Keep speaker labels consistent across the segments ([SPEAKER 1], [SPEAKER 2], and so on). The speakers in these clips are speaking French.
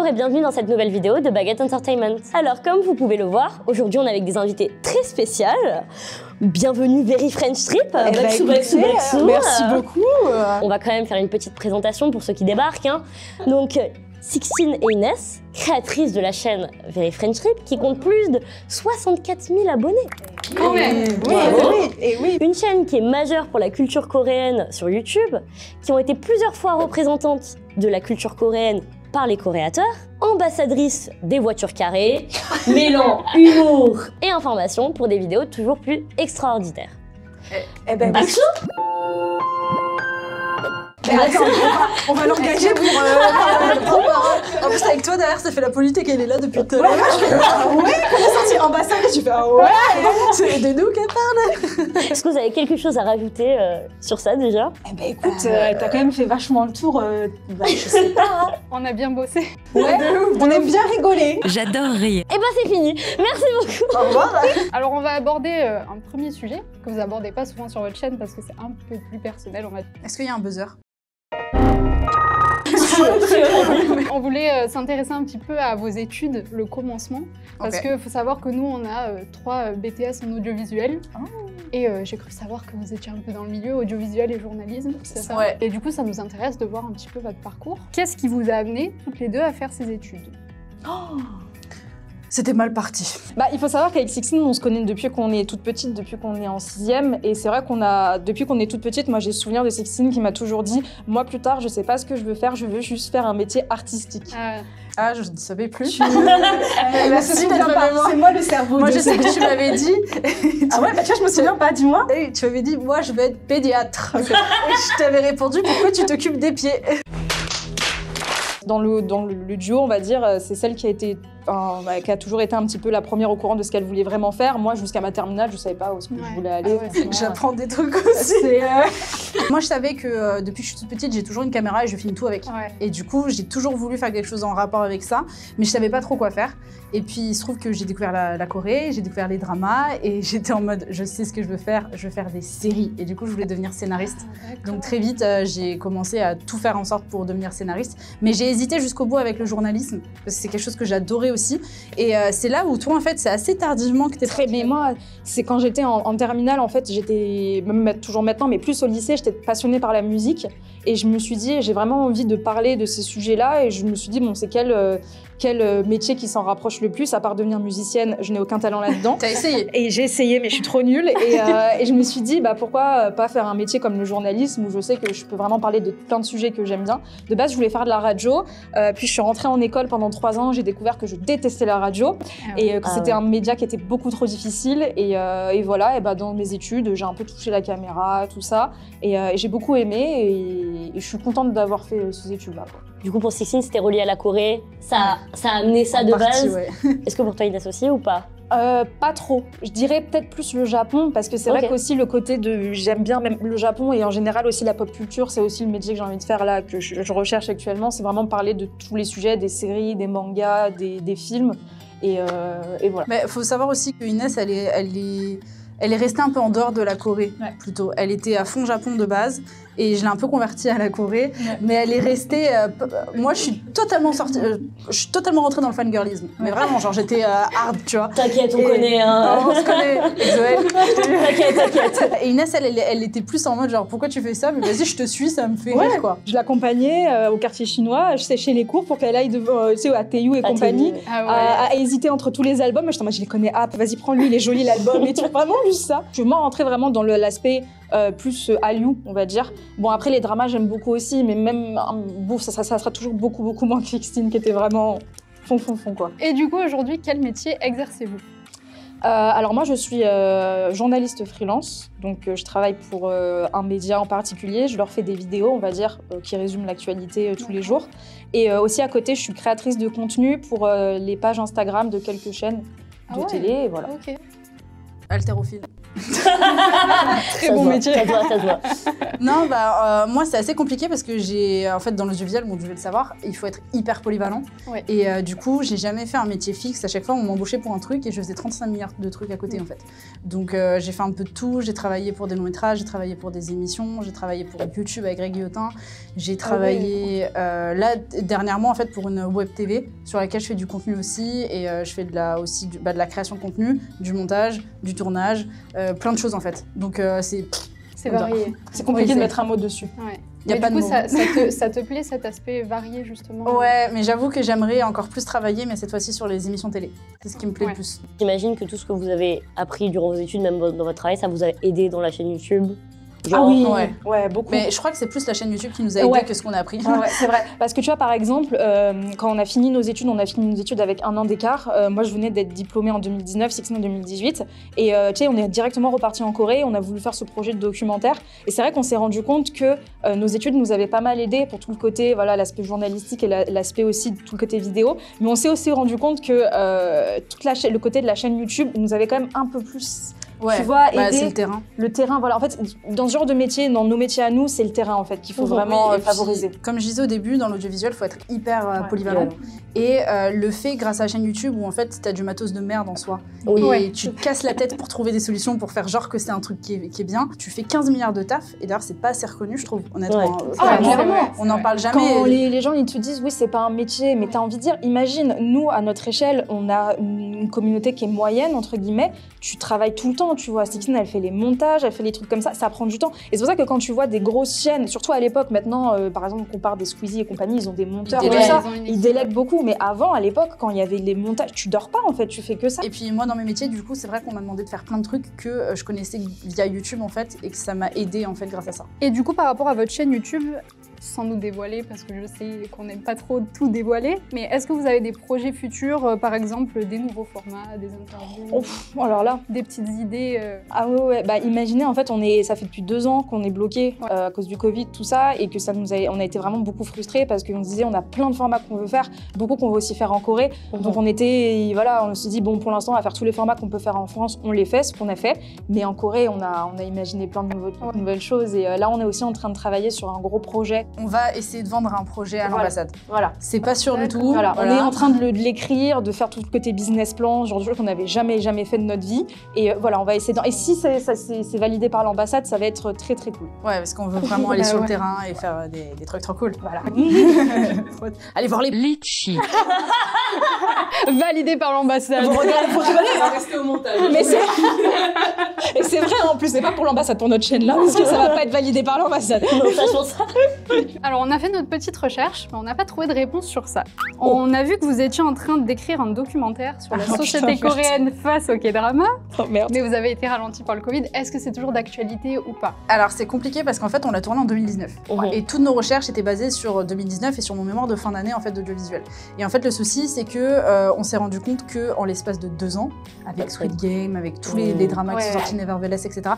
[SPEAKER 1] et bienvenue dans cette nouvelle vidéo de Baguette Entertainment. Alors comme vous pouvez le voir, aujourd'hui on est avec des invités très spéciales. Bienvenue Very French Trip.
[SPEAKER 2] Merci beaucoup.
[SPEAKER 1] On va quand même faire une petite présentation pour ceux qui débarquent. Donc Sixtine et Inès, créatrices de la chaîne Very French Trip qui compte plus de 64 000 abonnés.
[SPEAKER 2] Quand même. Oui.
[SPEAKER 1] Une chaîne qui est majeure pour la culture coréenne sur YouTube, qui ont été plusieurs fois représentantes de la culture coréenne par les créateurs, ambassadrices des voitures carrées, mêlant humour et information pour des vidéos toujours plus extraordinaires.
[SPEAKER 2] Eh ben, action. Attends, on va l'engager pour en plus avec toi derrière ça fait la politique, elle est là depuis tout à l'heure. Ah ouais, quand elle est sortie ambassadrice, tu fais ah ouais, c'est de nous qu'elle parle.
[SPEAKER 1] Est-ce que vous avez quelque chose à rajouter sur ça déjà?
[SPEAKER 2] Eh ben écoute, t'as quand même fait vachement le tour, je sais pas. Hein.
[SPEAKER 3] On a bien bossé.
[SPEAKER 2] Ouais, on aime bien rigoler.
[SPEAKER 4] J'adore rire.
[SPEAKER 1] Et ben c'est fini, merci beaucoup.
[SPEAKER 2] Au revoir.
[SPEAKER 3] Alors on va aborder un premier sujet que vous abordez pas souvent sur votre chaîne parce que c'est un peu plus personnel.
[SPEAKER 2] Est-ce qu'il y a un buzzer?
[SPEAKER 3] On voulait s'intéresser un petit peu à vos études, le commencement, parce qu'il faut savoir que nous, on a 3 BTS en audiovisuel, et j'ai cru savoir que vous étiez un peu dans le milieu audiovisuel et journalisme, c'est ça?
[SPEAKER 2] Ouais.
[SPEAKER 3] Et du coup, ça nous intéresse de voir un petit peu votre parcours. Qu'est-ce qui vous a amené, toutes les deux, à faire ces études?
[SPEAKER 2] C'était mal parti.
[SPEAKER 5] Il faut savoir qu'avec Sixtine, on se connaît depuis qu'on est toute petite, depuis qu'on est en 6e. Et c'est vrai depuis qu'on est toute petite, moi j'ai souvenir de Sixtine qui m'a toujours dit « Moi plus tard, je sais pas ce que je veux faire, je veux juste faire un métier artistique.
[SPEAKER 2] Ah, je ne savais plus.
[SPEAKER 5] Merci d'être pas moi. C'est moi le cerveau.
[SPEAKER 2] Moi je sais que tu m'avais dit.
[SPEAKER 5] Ah ouais, tu vois, je me souviens pas, dis-moi.
[SPEAKER 2] Tu m'avais dit, moi je veux être pédiatre. Et je t'avais répondu, pourquoi tu t'occupes des pieds?
[SPEAKER 5] Dans le duo, on va dire, c'est celle qui a toujours été un petit peu la première au courant de ce qu'elle voulait vraiment faire. Moi, jusqu'à ma terminale, je savais pas où je voulais aller.
[SPEAKER 2] J'apprends des trucs aussi. Moi, je savais que depuis que je suis toute petite, j'ai toujours une caméra et je filme tout avec. Et du coup, j'ai toujours voulu faire quelque chose en rapport avec ça, mais je savais pas trop quoi faire. Et puis, il se trouve que j'ai découvert la Corée, j'ai découvert les dramas et j'étais en mode, je sais ce que je veux faire des séries. Et du coup, je voulais devenir scénariste. Donc très vite, j'ai commencé à tout faire en sorte pour devenir scénariste. Mais j'ai hésité jusqu'au bout avec le journalisme, parce que c'est quelque chose que j'adorais aussi. Et c'est là où toi, en fait, c'est assez tardivement que t'es prêt.
[SPEAKER 5] Mais moi, c'est quand j'étais en terminale, en fait, j'étais, même toujours maintenant, mais plus au lycée, j'étais passionnée par la musique. Et je me suis dit, j'ai vraiment envie de parler de ces sujets-là. Et je me suis dit, bon, c'est quel métier qui s'en rapproche le plus, à part devenir musicienne, je n'ai aucun talent là-dedans.
[SPEAKER 2] T'as essayé?
[SPEAKER 5] Et j'ai essayé, mais je suis trop nulle. Et je me suis dit, pourquoi pas faire un métier comme le journalisme, où je sais que je peux vraiment parler de plein de sujets que j'aime bien. De base, je voulais faire de la radio. Puis je suis rentrée en école pendant 3 ans, j'ai découvert que je détestais la radio et que c'était un média qui était beaucoup trop difficile. Et voilà, et dans mes études, j'ai un peu touché la caméra, tout ça. Et j'ai beaucoup aimé et je suis contente d'avoir fait ces études-là.
[SPEAKER 1] Du coup, pour Sixtine, c'était relié à la Corée. Ça a amené ça de base. Ouais. Est-ce que pour toi, Inès aussi ou pas?
[SPEAKER 5] Pas trop. Je dirais peut-être plus le Japon, parce que c'est vrai qu'aussi le côté de... J'aime bien même le Japon et en général aussi la pop culture, c'est aussi le métier que j'ai envie de faire là, que je recherche actuellement. C'est vraiment parler de tous les sujets, des séries, des mangas, des films. Et voilà.
[SPEAKER 2] Mais faut savoir aussi que Inès, elle est restée un peu en dehors de la Corée, plutôt. Elle était à fond Japon de base, et je l'ai un peu convertie à la Corée, mais elle est restée... moi, je suis totalement rentrée dans le fangirlisme. Mais vraiment, genre, j'étais hard, tu vois.
[SPEAKER 1] T'inquiète, on connaît, hein.
[SPEAKER 2] On se connaît, Joël.
[SPEAKER 1] T'inquiète.
[SPEAKER 2] Et Inès, elle était plus en mode, genre, pourquoi tu fais ça? Mais vas-y, je te suis, ça me fait rire, quoi.
[SPEAKER 5] Je l'accompagnais au quartier chinois, je séchais les cours pour qu'elle aille à TU et compagnie, à hésiter entre tous les albums. Moi, je les connais, vas-y, prends-lui, il est joli l'album et tout. Vraiment, juste ça. Je veux rentrer vraiment dans l'aspect plus Hallyu, on va dire. Bon, après, les dramas, j'aime beaucoup aussi, mais même, ça sera toujours beaucoup moins que Sixtine, qui était vraiment fond, quoi.
[SPEAKER 3] Et du coup, aujourd'hui, quel métier exercez-vous?
[SPEAKER 5] Alors moi, je suis journaliste freelance, donc je travaille pour un média en particulier. Je leur fais des vidéos, on va dire, qui résument l'actualité tous les jours. Et aussi à côté, je suis créatrice de contenu pour les pages Instagram de quelques chaînes de télé, et voilà.
[SPEAKER 2] Haltérophile.
[SPEAKER 5] Très bon métier.
[SPEAKER 1] Ça se voit.
[SPEAKER 2] Non, moi c'est assez compliqué parce que en fait dans l'audiovisuel, bon, je vais le savoir, il faut être hyper polyvalent.
[SPEAKER 3] Ouais.
[SPEAKER 2] Et du coup, j'ai jamais fait un métier fixe. À chaque fois, on m'embauchait pour un truc et je faisais 35 milliards de trucs à côté en fait. Donc j'ai fait un peu de tout. J'ai travaillé pour des longs métrages, j'ai travaillé pour des émissions, j'ai travaillé pour YouTube avec Greg Guillotin. J'ai travaillé là dernièrement en fait pour une web TV sur laquelle je fais du contenu aussi et je fais de la création de contenu, du montage, du tournage, plein de choses en fait. Donc
[SPEAKER 3] C'est varié.
[SPEAKER 5] C'est compliqué de mettre un mot dessus.
[SPEAKER 3] Ouais.
[SPEAKER 2] Y a
[SPEAKER 3] Mais
[SPEAKER 2] pas
[SPEAKER 3] du
[SPEAKER 2] de
[SPEAKER 3] coup,
[SPEAKER 2] mots.
[SPEAKER 3] ça te plaît cet aspect varié justement?
[SPEAKER 2] Ouais, mais j'avoue que j'aimerais encore plus travailler, mais cette fois-ci sur les émissions télé. C'est ce qui me plaît le plus.
[SPEAKER 1] J'imagine que tout ce que vous avez appris durant vos études, même dans votre travail, ça vous a aidé dans la chaîne YouTube.
[SPEAKER 5] Ah oui,
[SPEAKER 2] ouais,
[SPEAKER 5] beaucoup.
[SPEAKER 2] Mais je crois que c'est plus la chaîne YouTube qui nous a aidé que ce qu'on a appris.
[SPEAKER 5] Ouais, c'est vrai. Parce que tu vois, par exemple, quand on a fini nos études, avec 1 an d'écart. Moi, je venais d'être diplômée en 2019, Sixteen en 2018. Et tu sais, on est directement reparti en Corée. On a voulu faire ce projet de documentaire. Et c'est vrai qu'on s'est rendu compte que nos études nous avaient pas mal aidés pour tout le côté, voilà, l'aspect journalistique et l'aspect aussi tout le côté vidéo. Mais on s'est aussi rendu compte que le côté de la chaîne YouTube nous avait quand même un peu plus... tu vois, aider
[SPEAKER 2] c'est le terrain.
[SPEAKER 5] Le terrain, voilà. En fait, dans ce genre de métier, dans nos métiers à nous, c'est le terrain en fait qu'il faut vraiment favoriser.
[SPEAKER 2] Comme je disais au début, dans l'audiovisuel, il faut être hyper polyvalent. Et le fait, grâce à la chaîne YouTube, où en fait, t'as du matos de merde en soi, et tu te casses la tête pour trouver des solutions, pour faire genre que c'est un truc qui est bien, tu fais 15 milliards de taf, et d'ailleurs, c'est pas assez reconnu, je trouve, honnêtement. On n'en parle jamais.
[SPEAKER 5] Quand les gens ils te disent, oui, c'est pas un métier, mais t'as envie de dire, imagine, nous, à notre échelle, on a une communauté qui est moyenne, entre guillemets, tu travailles tout le temps, tu vois. Sixteen, elle fait les montages, elle fait les trucs comme ça prend du temps. Et c'est pour ça que quand tu vois des grosses chaînes, surtout à l'époque, maintenant, par exemple, on compare des Squeezie et compagnie, ils ont des monteurs, ils délèguent beaucoup. Mais avant, à l'époque, quand il y avait les montages, tu dors pas en fait, tu fais que ça.
[SPEAKER 2] Et puis moi, dans mes métiers, du coup, c'est vrai qu'on m'a demandé de faire plein de trucs que je connaissais via YouTube en fait, et que ça m'a aidé en fait grâce à ça.
[SPEAKER 3] Et du coup, par rapport à votre chaîne YouTube, sans nous dévoiler, parce que je sais qu'on n'aime pas trop tout dévoiler, mais est-ce que vous avez des projets futurs, par exemple des nouveaux formats, des interviews,
[SPEAKER 5] alors là,
[SPEAKER 3] des petites idées
[SPEAKER 5] Ah ouais, bah imaginez en fait, ça fait depuis 2 ans qu'on est bloqué à cause du Covid, tout ça, et que on a été vraiment beaucoup frustrés parce qu'on se disait on a plein de formats qu'on veut faire, beaucoup qu'on veut aussi faire en Corée, donc on se dit bon, pour l'instant on va faire tous les formats qu'on peut faire en France, on les fait, ce qu'on a fait, mais en Corée on a imaginé plein de nouvelles choses, et là on est aussi en train de travailler sur un gros projet.
[SPEAKER 2] On va essayer de vendre un projet à l'ambassade.
[SPEAKER 5] Voilà.
[SPEAKER 2] C'est pas sûr du tout.
[SPEAKER 5] Voilà. On est en train de l'écrire, de faire tout le côté business plan, genre de choses qu'on n'avait jamais fait de notre vie. Et voilà, on va essayer. Et si c'est validé par l'ambassade, ça va être très très cool.
[SPEAKER 2] Ouais, parce qu'on veut vraiment aller sur le terrain et faire des trucs trop cool.
[SPEAKER 5] Voilà.
[SPEAKER 2] Allez voir les
[SPEAKER 4] litchi.
[SPEAKER 3] validé par l'ambassade.
[SPEAKER 5] Vous rigoler,
[SPEAKER 4] On va rester au montage.
[SPEAKER 5] Mais et c'est vrai en plus, c'est pas pour l'ambassade, pour notre chaîne là, parce que ça va pas être validé par l'ambassade.
[SPEAKER 3] Alors on a fait notre petite recherche, mais on n'a pas trouvé de réponse sur ça. On a vu que vous étiez en train d'écrire un documentaire sur la société coréenne face au K-drama, mais vous avez été ralenti par le Covid. Est-ce que c'est toujours d'actualité ou pas?
[SPEAKER 2] Alors c'est compliqué parce qu'en fait on l'a tourné en 2019 et toutes nos recherches étaient basées sur 2019 et sur mon mémoire de fin d'année en fait d'audiovisuel. Et en fait le souci c'est que on s'est rendu compte que en l'espace de 2 ans, avec Squid Game, avec tous les dramas qui sont sortis, Nevertheless, etc.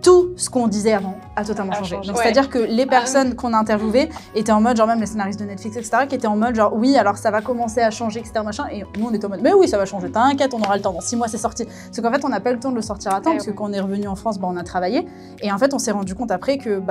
[SPEAKER 2] Tout ce qu'on disait avant a totalement changé. Donc c'est-à-dire que les personnes qu'on a interviewées étaient en mode, genre même les scénaristes de Netflix, etc., qui étaient en mode genre oui, alors ça va commencer à changer, etc. machin. Et nous on était en mode mais oui, ça va changer, t'inquiète, on aura le temps. Dans 6 mois c'est sorti. Parce qu'en fait on n'a pas eu le temps de le sortir à temps parce que quand on est revenu en France, on a travaillé. Et en fait on s'est rendu compte après que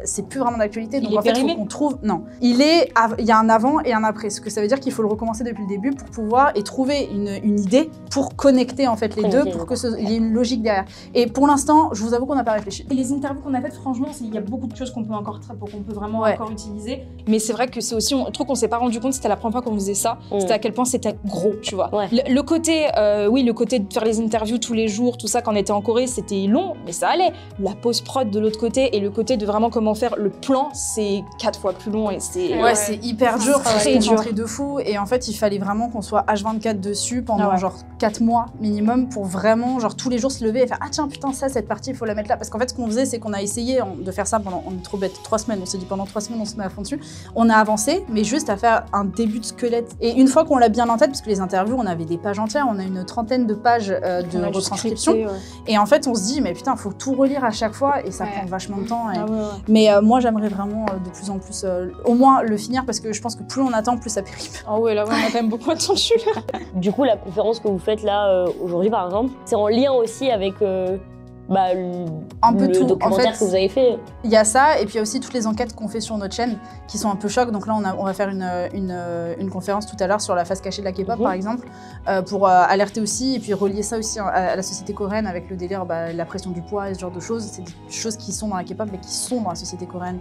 [SPEAKER 2] c'est plus vraiment d'actualité. Donc en fait il faut qu'on trouve. Non, il y a un avant et un après. Ce que ça veut dire qu'il faut le recommencer depuis le début pour pouvoir trouver une idée pour connecter en fait les deux, pour qu'il y ait une logique derrière. Et pour l'instant, je vous avoue qu'on n'a pas réfléchi.
[SPEAKER 5] Et les interviews qu'on a faites, franchement, il y a beaucoup de choses qu'on peut vraiment encore utiliser. Mais c'est vrai que c'est aussi un truc qu'on s'est pas rendu compte, c'était la première fois qu'on faisait ça. C'était à quel point c'était gros, tu vois. Le côté, le côté de faire les interviews tous les jours, tout ça, quand on était en Corée, c'était long, mais ça allait. La post-prod de l'autre côté et le côté de vraiment comment faire le plan, c'est 4 fois plus long et c'est...
[SPEAKER 2] c'est hyper dur, c'est concentré de fou. Et en fait, il fallait vraiment qu'on soit H24 dessus pendant genre 4 mois minimum pour vraiment, genre tous les jours se lever et faire ah tiens putain ça, cette partie, il faut la mettre là. Parce qu'en fait, ce qu'on faisait, c'est qu'on a essayé de faire ça pendant, on est trop bête, 3 semaines. On s'est dit pendant 3 semaines, on se met à fond dessus. On a avancé, mais juste à faire un début de squelette. Et une fois qu'on l'a bien en tête, parce que les interviews, on avait des pages entières, on a une 30aine de pages de retranscription. Et en fait, on se dit, mais putain, il faut tout relire à chaque fois et ça prend vachement de temps. Mais moi, j'aimerais vraiment de plus en plus, au moins le finir parce que je pense que plus on attend, plus ça périme.
[SPEAKER 5] Ah ouais, là, on a quand même beaucoup attendu.
[SPEAKER 1] Du coup, la conférence que vous faites là aujourd'hui, par exemple, c'est en lien aussi avec
[SPEAKER 2] un peu
[SPEAKER 1] le
[SPEAKER 2] tout.
[SPEAKER 1] documentaire
[SPEAKER 2] En fait,
[SPEAKER 1] que vous avez fait.
[SPEAKER 2] il y a ça, et puis il y a aussi toutes les enquêtes qu'on fait sur notre chaîne qui sont un peu chocs. Donc là, on va faire une conférence tout à l'heure sur la face cachée de la K-pop, par exemple, pour alerter aussi, et puis relier ça aussi à la société coréenne avec le délire, la pression du poids et ce genre de choses. C'est des choses qui sont dans la K-pop, mais qui sont dans la société coréenne,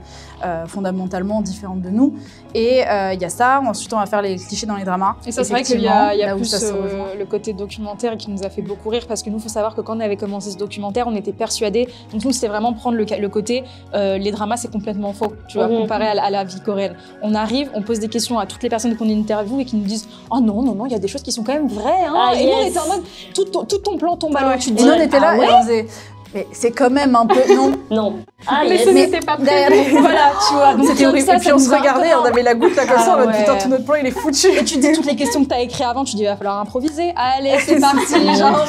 [SPEAKER 2] fondamentalement différentes de nous. Et il y a ça. Ensuite, on va faire les clichés dans les dramas.
[SPEAKER 5] Et ça, c'est vrai qu'il y a
[SPEAKER 2] là où
[SPEAKER 5] plus
[SPEAKER 2] ça se rejoint.
[SPEAKER 5] le côté documentaire qui nous a fait beaucoup rire, parce que nous, il faut savoir que quand on avait commencé ce documentaire, on était persuadés. Donc nous, c'était vraiment prendre le côté les dramas, c'est complètement faux, tu vois, comparé à la vie coréenne. On arrive, on pose des questions à toutes les personnes qu'on interviewe et qui nous disent « Oh non, il y a des choses qui sont quand même vraies. Hein. » Et nous, on était en mode tout ton plan tombe à l'eau. Tu te dis,
[SPEAKER 2] et nous, on était là et on faisait... Mais c'est quand même un peu... Non.
[SPEAKER 1] Non.
[SPEAKER 3] Mais ce n'était pas prévu.
[SPEAKER 2] Voilà, tu vois. Donc c'était horrible. Et puis on se regardait, on avait la goutte là comme ça, en mode
[SPEAKER 5] ouais.
[SPEAKER 2] putain, tout notre plan, il est foutu.
[SPEAKER 5] Et tu dis toutes les questions que t'as écrites avant, tu dis il va falloir improviser. Allez, c'est parti. Genre,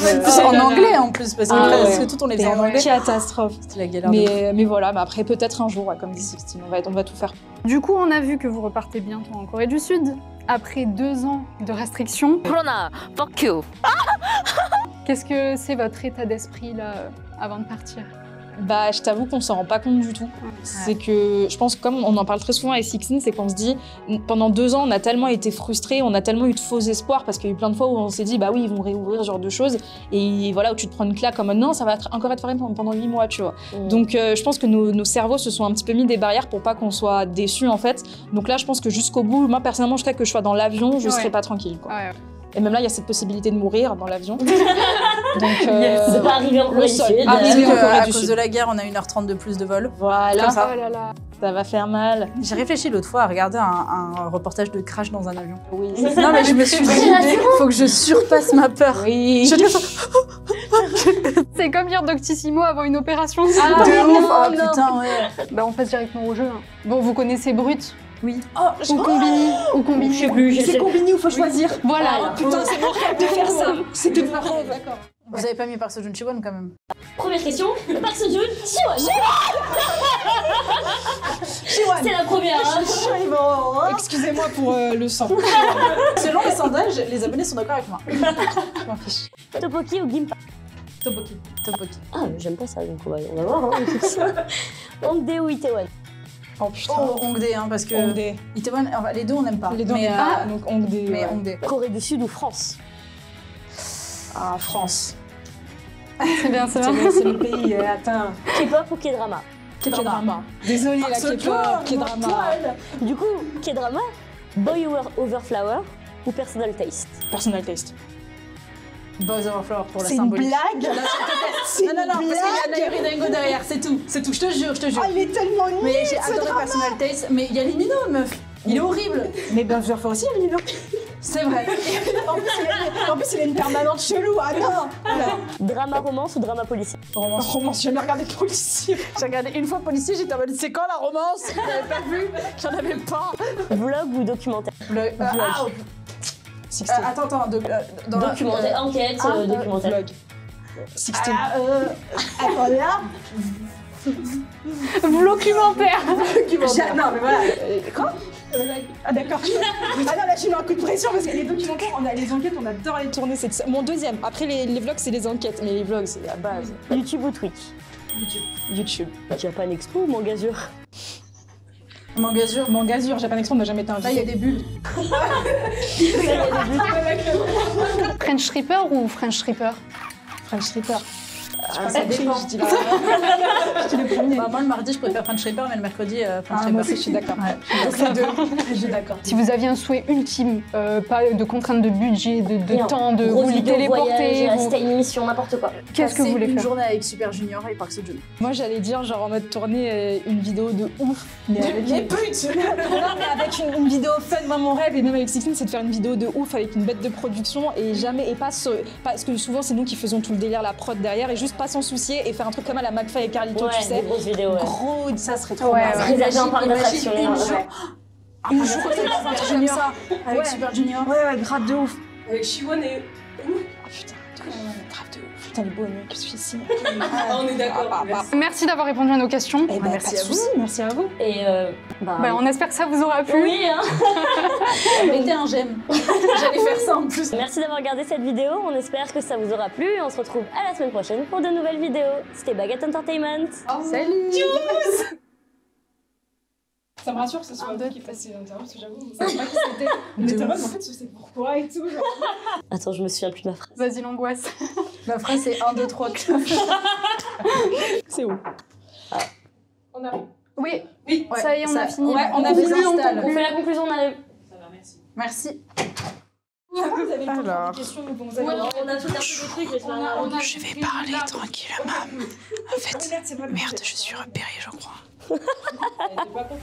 [SPEAKER 2] En anglais en plus, parce que tout on les faisait en anglais.
[SPEAKER 5] Catastrophe.
[SPEAKER 2] C'était la galère.
[SPEAKER 5] Mais voilà, mais après peut-être un jour, ouais, comme dit Sixtine, on va tout faire.
[SPEAKER 3] Du coup, on a vu que vous repartez bientôt en Corée du Sud, après 2 ans de restrictions.
[SPEAKER 4] Corona, fuck you.
[SPEAKER 3] Qu'est-ce que c'est votre état d'esprit là, avant de partir?
[SPEAKER 5] Bah, je t'avoue qu'on s'en rend pas compte du tout. C'est que, je pense, comme on en parle très souvent avec Sixtine, c'est qu'on se dit, pendant 2 ans, on a tellement été frustrés, on a tellement eu de faux espoirs, parce qu'il y a eu plein de fois où on s'est dit, bah oui, ils vont réouvrir ce genre de choses, et voilà, où tu te prends une claque comme, non, ça va encore être fermé pendant 8 mois, tu vois. Donc, je pense que nos cerveaux se sont un petit peu mis des barrières pour pas qu'on soit déçus, en fait. Donc là, je pense que jusqu'au bout, moi, personnellement, jusqu'à que je sois dans l'avion, je serai pas tranquille, quoi.
[SPEAKER 3] Ouais.
[SPEAKER 5] Et même là, il y a cette possibilité de mourir dans l'avion. Donc,
[SPEAKER 1] c'est pas arrivé en Corée du Sud.
[SPEAKER 2] À cause de la guerre, on a 1h30 de plus de vol.
[SPEAKER 5] Voilà,
[SPEAKER 2] Comme ça.
[SPEAKER 3] Oh là là.
[SPEAKER 5] Ça va faire mal.
[SPEAKER 2] J'ai réfléchi l'autre fois à regarder un reportage de crash dans un avion.
[SPEAKER 5] Oui.
[SPEAKER 2] Non, mais je me suis dit, il faut que je surpasse ma peur.
[SPEAKER 5] Oui.
[SPEAKER 3] C'est comme lire Doctissimo avant une opération.
[SPEAKER 2] De ouf. Oh putain, ouais.
[SPEAKER 3] Bah, on passe directement au jeu. Hein. Bon, vous connaissez Brut?
[SPEAKER 2] Oui.
[SPEAKER 3] Ou Combini? Ou Combini?
[SPEAKER 1] Je sais plus.
[SPEAKER 5] C'est combiné ou faut choisir.
[SPEAKER 3] Voilà.
[SPEAKER 5] Oh, putain, c'est mon rêve de faire ça. C'était mon rêve, d'accord.
[SPEAKER 2] Vous avez pas mis Park Seo-joon Siwon quand même.
[SPEAKER 1] Première question, Park Seo-joon, Siwon. C'est la première. Hein.
[SPEAKER 5] Excusez-moi pour le sang.
[SPEAKER 2] Selon les sondages, les abonnés sont d'accord avec moi. Je m'en fiche.
[SPEAKER 1] Tteokbokki ou Gimpa?
[SPEAKER 2] Tteokbokki. Tteokbokki.
[SPEAKER 1] Ah, j'aime pas ça, donc on va voir. Hein. Hongdae ou Itaewon?
[SPEAKER 5] Oh putain.
[SPEAKER 2] Oh, Hongdae, hein, parce que
[SPEAKER 5] Hongdae.
[SPEAKER 2] Itaewon, enfin, les deux on n'aime pas.
[SPEAKER 5] Les deux,
[SPEAKER 2] mais,
[SPEAKER 5] donc Hongdae.
[SPEAKER 2] mais
[SPEAKER 5] Ouais.
[SPEAKER 2] Hongdae.
[SPEAKER 1] Corée du Sud ou France?
[SPEAKER 5] Ah, France.
[SPEAKER 3] C'est bien, c'est bien.
[SPEAKER 5] C'est le pays, attends.
[SPEAKER 1] K-pop ou K-drama?
[SPEAKER 5] K-drama. Désolée, la K-pop, K-drama.
[SPEAKER 1] Du coup, K-drama, Boy Over Flower ou Personal Taste?
[SPEAKER 5] Personal taste.
[SPEAKER 2] Boys Over Flower pour la
[SPEAKER 5] C'est une
[SPEAKER 2] symbolique.
[SPEAKER 5] blague.
[SPEAKER 2] Non, parce qu'il y a Nairi Daingo derrière, c'est tout, je te jure.
[SPEAKER 5] Ah, il est tellement nul.
[SPEAKER 2] Mais j'ai adoré Personal Taste, mais il y a Limino, meuf. Il est horrible.
[SPEAKER 5] Mais bien sûr, aussi, il est
[SPEAKER 2] C'est vrai.
[SPEAKER 5] En plus, il a une permanente chelou. Ah non. Voilà.
[SPEAKER 1] Drama romance ou drama policier?
[SPEAKER 5] Romance, j'ai jamais regardé Policier.
[SPEAKER 2] J'ai regardé une fois Policier, j'étais en mode c'est quand la romance? J'avais pas vu, j'en avais pas.
[SPEAKER 1] Vlog ou documentaire?
[SPEAKER 2] Attends,
[SPEAKER 1] Documentaire, enquête, documentaire.
[SPEAKER 5] Vlog. 16.
[SPEAKER 2] Attends là.
[SPEAKER 3] Documentaire.
[SPEAKER 2] Non mais voilà.
[SPEAKER 5] Quoi Ah d'accord. Ah non, là j'ai mis un coup de pression parce que les documentaires, on a les enquêtes, on adore les tourner. C'est mon deuxième. Après les vlogs, c'est les enquêtes, mais les vlogs, c'est la base.
[SPEAKER 1] YouTube ou Twitch?
[SPEAKER 5] YouTube.
[SPEAKER 1] Japan Expo ou Mangazur?
[SPEAKER 2] Mangazur,
[SPEAKER 5] Japan Expo, on n'a jamais été invité.
[SPEAKER 2] là il y a des bulles.
[SPEAKER 3] French Reaper ou French Reaper?
[SPEAKER 5] French Reaper.
[SPEAKER 2] Ça dépend.
[SPEAKER 5] Je dis là. Je dis le premier.
[SPEAKER 2] Bah, moi le mardi je préfère French Reaper, mais le mercredi French Reaper.
[SPEAKER 5] Moi aussi, je suis d'accord. Je suis d'accord.
[SPEAKER 3] Si vous aviez un souhait ultime, pas de contrainte de budget, de temps, de
[SPEAKER 1] Gros
[SPEAKER 3] vous
[SPEAKER 1] vidéo
[SPEAKER 3] téléporter,
[SPEAKER 1] voyage,
[SPEAKER 3] vous-
[SPEAKER 1] c'était une émission, n'importe quoi.
[SPEAKER 3] qu'est-ce que vous voulez
[SPEAKER 2] une
[SPEAKER 3] faire?
[SPEAKER 2] journée avec Super Junior et Park Seo-joon.
[SPEAKER 5] Moi, j'allais dire, genre, en mode tourner une vidéo de ouf. Mais avec
[SPEAKER 2] Les putes.
[SPEAKER 5] Non, mais avec une vidéo fun. Moi, mon rêve, et même avec Sixtine, c'est de faire une vidéo de ouf avec une bête de production et jamais, parce que souvent, c'est nous qui faisons tout le délire, la prod derrière, et juste pas s'en soucier et faire un truc comme à la McFly et Carlito,
[SPEAKER 1] Ouais,
[SPEAKER 5] tu sais.
[SPEAKER 1] des grosses vidéos. Ouais.
[SPEAKER 5] Gros, ça serait trop
[SPEAKER 3] Ouais,
[SPEAKER 5] marrant.
[SPEAKER 3] ouais.
[SPEAKER 1] Réserver un parc
[SPEAKER 2] Imagine
[SPEAKER 1] d'attractions.
[SPEAKER 2] une
[SPEAKER 1] ouais.
[SPEAKER 2] journée. Une journée avec Super Junior. Avec
[SPEAKER 5] Ouais.
[SPEAKER 2] Super Junior.
[SPEAKER 5] Ouais, grave de ouf.
[SPEAKER 4] Avec Siwon et...
[SPEAKER 5] Oh putain, grave de ouf. Putain, les bonnes, qu'est-ce que je fais ici?
[SPEAKER 4] On est d'accord.
[SPEAKER 3] Merci d'avoir répondu à nos questions.
[SPEAKER 5] Eh ben,
[SPEAKER 2] Merci
[SPEAKER 5] pas de
[SPEAKER 2] à vous.
[SPEAKER 5] soucis, merci à vous.
[SPEAKER 1] Et
[SPEAKER 3] On espère que ça vous aura plu.
[SPEAKER 1] oui, hein.
[SPEAKER 2] Mettez un j'aime. J'allais faire ça en plus.
[SPEAKER 1] Merci d'avoir regardé cette vidéo, on espère que ça vous aura plu et on se retrouve à la semaine prochaine pour de nouvelles vidéos. C'était Baguette Entertainment.
[SPEAKER 2] Salut.
[SPEAKER 4] Ça me rassure que ce soit toi qui fasse l'interview, parce que j'avoue, on savait pas qui c'était. On était en mode, en fait, je sais pourquoi et tout. Genre.
[SPEAKER 1] Attends, je me souviens plus de ma phrase.
[SPEAKER 3] Vas-y, l'angoisse.
[SPEAKER 2] Ma phrase c'est 1, 2, 3, 4.
[SPEAKER 5] C'est où?
[SPEAKER 4] On arrive.
[SPEAKER 3] Oui,
[SPEAKER 2] Oui,
[SPEAKER 3] ça y est, on a fini.
[SPEAKER 2] Ouais, on a
[SPEAKER 3] conclut,
[SPEAKER 2] fait
[SPEAKER 3] on
[SPEAKER 2] l'install.
[SPEAKER 1] On fait la conclusion, on arrive.
[SPEAKER 4] Ça va, merci.
[SPEAKER 2] Merci.
[SPEAKER 4] Vous avez
[SPEAKER 2] Alors.
[SPEAKER 4] des questions, vous avez
[SPEAKER 1] on a tout un peu de trucs, mais c'est pas grave.
[SPEAKER 6] Je vais parler tranquillement. En fait, merde, je suis repérée, je crois.
[SPEAKER 4] T'es pas contente.